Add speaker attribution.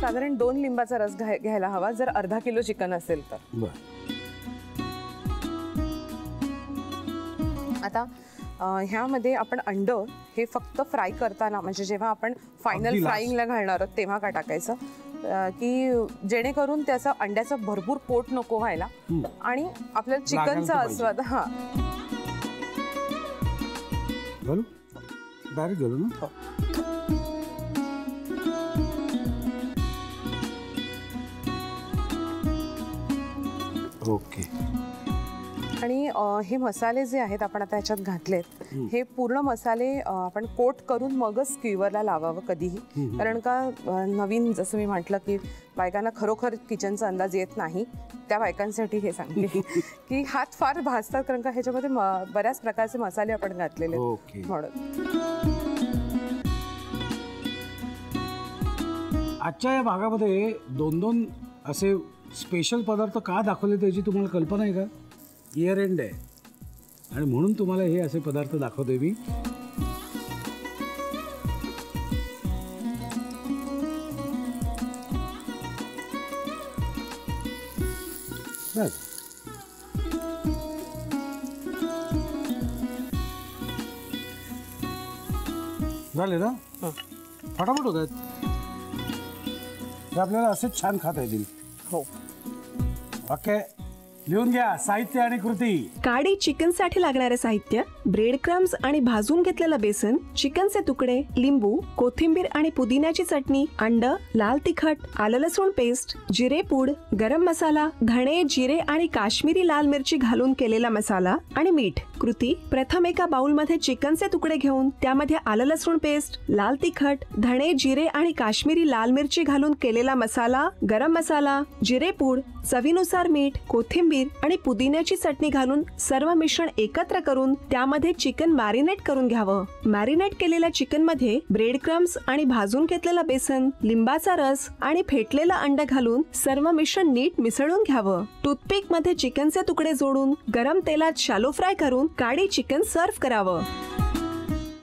Speaker 1: साधारण 2 लिंबाचा रस घ्यायला हवा जर अर्धा किलो चिकन असेल तर. आता ह्यामध्ये आपण अंड हे फक्त फ्राय करताना म्हणजे जेव्हा आपण फायनल फ्राईंगला घालणार आहोत तेव्हा का टाकायचं की जेणेकरून त्याचं अंड्याचं भरपूर पोट नको व्हायला आणि आपल्याला चिकनचा आस्वाद. हा
Speaker 2: डायरेक्ट घालू ना. ओके.
Speaker 1: आणि हे मसाले जे आहेत आपण आता याच्यात घातलेत हे पूर्ण मसाले आपण कोट करून मगच स्क्यूअरला लावावं कधीही. कारण का नवीन जसं मी म्हटलं की बायकांना खरोखर किचनचा अंदाज येत नाही त्या बायकांसाठी हे सांगते की हात फार भाजतात कारण का ह्याच्यामध्ये बऱ्याच प्रकारचे मसाले आपण घातलेले म्हणून.
Speaker 2: आजच्या या भागामध्ये 2-2 असे स्पेशल पदार्थ का दाखवले त्याची तुम्हाला कल्पना आहे का? इयर एंड आहे आणि म्हणून तुम्हाला हे असे पदार्थ दाखवतोय मी. बस झाले ना, फटाफट होत आहेत. आपल्याला असेच छान खाता येतील.
Speaker 1: हो.
Speaker 2: ओके, लिहून घ्या साहित्य आणि कृती.
Speaker 3: काडी चिकन साठी लागणारे साहित्य: ब्रेड क्रम्स आणि भाजून घेतलेलं बेसन, चिकनचे तुकडे, लिंबू, कोथिंबीर आणि पुदिन्याची चटणी, अंड, लाल तिखट, आलं लसूण पेस्ट, जिरे पूड, गरम मसाला, धणे, जिरे आणि काश्मीरी लाल मिरची घालून केलेला मसाला आणि मीठ. कृती: प्रथम एका बाउलमध्ये चिकनचे तुकडे घेऊन त्यामध्ये आलं लसूण पेस्ट, लाल तिखट, धणे, जिरे आणि काश्मीरी लाल मिरची घालून केलेला मसाला, गरम मसाला, जिरे पूड, चवीनुसार मीठ, कोथिंबीर आणि पुदिन्याची चटणी घालून सर्व मिश्रण एकत्र करून त्यामध्ये चिकन मॅरिनेट करून घ्यावं. मॅरिनेट केलेल्या चिकन मध्ये ब्रेड क्रम्स आणि भाजून घेतलेलं बेसन, लिंबाचा रस आणि फेटलेलं अंड घालून सर्व मिश्रण नीट मिसळून घ्यावं. टूथपिक मध्ये चिकनचे तुकडे जोडून गरम तेलात शॅलो फ्राय करून काडी चिकन सर्व्ह करावं.